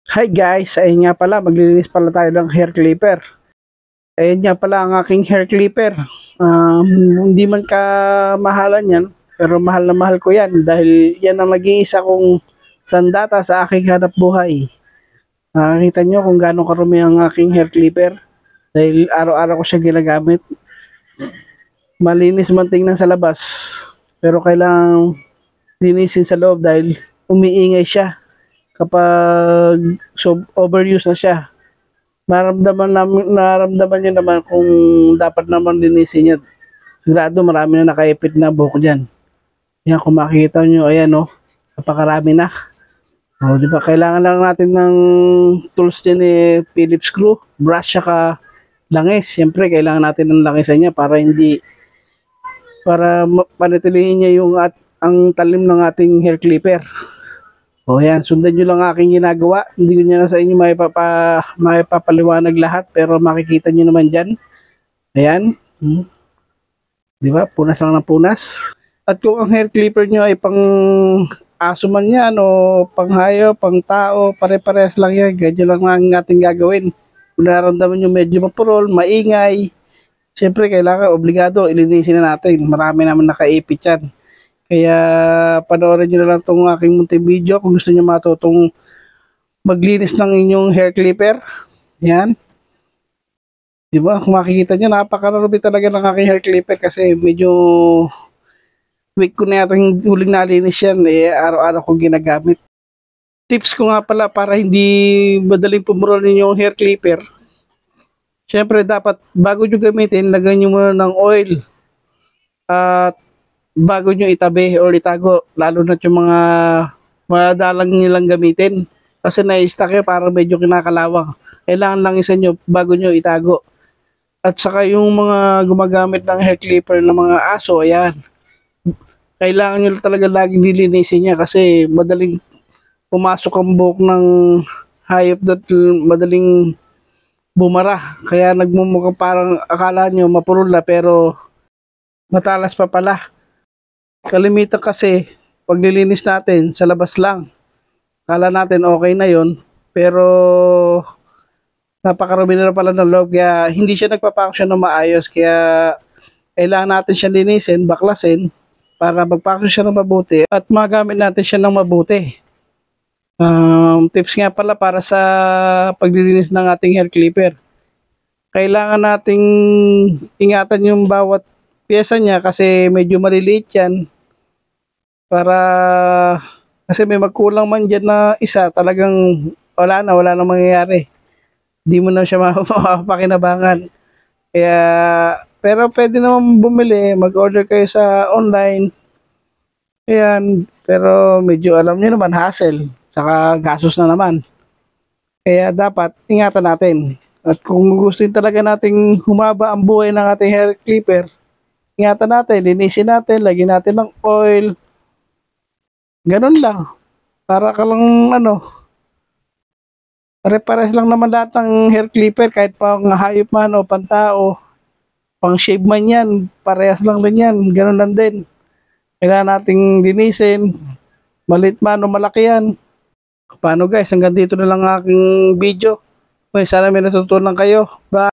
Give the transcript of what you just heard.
Hi guys, ayun nga pala, maglilinis pala tayo ng hair clipper. Ayun nga pala ang aking hair clipper. Hindi man kamahalan yan, pero mahal na mahal ko yan dahil yan ang nag-iisa kong sandata sa aking hanap buhay. Nakikita nyo kung gaano karumi ang aking hair clipper dahil araw-araw ko siya ginagamit. Malinis man tingnan sa labas, pero kailangang linisin sa loob dahil umiingay siya kapag overuse na siya. Nararamdaman niyo naman kung dapat naman linisin niya. Sigurado marami na nakaipit na buhok diyan. Yan kung makikita niyo, ayan oh, napakarami na. Oh, di ba kailangan lang natin ng tools din ni Phillips screw, brush saka langis. Siyempre kailangan natin ng langisan niya para panatilihin niya yung ang talim ng ating hair clipper. O yan, sundan nyo lang aking ginagawa. Hindi ko na sa inyo maipapaliwanag lahat, pero makikita nyo naman dyan. Ayan. Di ba? Punas lang ng punas. At kung ang hair clipper nyo ay pang aso man yan o pang hayo, pang tao, pare-pares lang yan. Ganyan lang ang ating gagawin. Kung nararamdaman nyo medyo mapurol, maingay, siyempre kailangan obligado ilinisin na natin. Marami naman nakaipit yan. Kaya panoorin nyo na lang itong aking munting video kung gusto nyo matutong maglinis ng inyong hair clipper. Yan. Diba? Kung makikita nyo, napakarami talaga ng aking hair clipper kasi medyo week ko na yatang huling nalinis yan. Araw-araw kong ginagamit. Tips ko nga pala para hindi madaling pumurol yung hair clipper. Siyempre dapat bago nyo gamitin, lagyan nyo muna ng oil. At bago nyo itabi o itago, lalo na yung mga madalang nilang gamitin. Kasi na-stack yun, parang medyo kinakalawang. Kailangan lang isa nyo bago nyo itago. At saka yung mga gumagamit ng hair clipper ng mga aso, ayan. Kailangan nyo talaga laging nilinisin niya kasi madaling pumasok ang buhok ng hayop at madaling bumara. Kaya nagmumukha parang akala nyo mapurol na pero matalas pa pala. Kalimitan kasi, pag nilinis natin, sa labas lang. Kala natin okay na yon, pero napakarami na pala ng loob, kaya hindi siya nagpapaksyon na maayos. Kaya kailangan natin siya linisin, baklasin, para magpaksyon siya ng mabuti at magamit natin siya ng mabuti. Tips nga pala para sa paglilinis ng ating hair clipper. Kailangan nating ingatan yung bawat pyesa niya kasi medyo maliliit yan, para kasi may magkulang man dyan na isa, talagang wala na mangyayari, di mo na siya mapapakinabangan. Kaya pero pwede naman bumili, mag-order kayo sa online. Ayan, pero medyo alam niyo naman, hassle saka gastos na naman, kaya dapat ingatan natin. At kung gusto talaga nating humaba ang buhay ng ating hair clipper, ingatan natin, linisin natin, lagyan natin ng oil. Ganun lang. Para ka lang pare-pares lang naman lahat ng hair clipper, kahit pang hayop man o pantao, pang shave man yan, parehas lang din yan. Ganun lang din. Kailangan nating linisin, malit man o malaki yan. Paano guys, hanggang dito na lang aking video. Sana may natutunan kayo. Bye!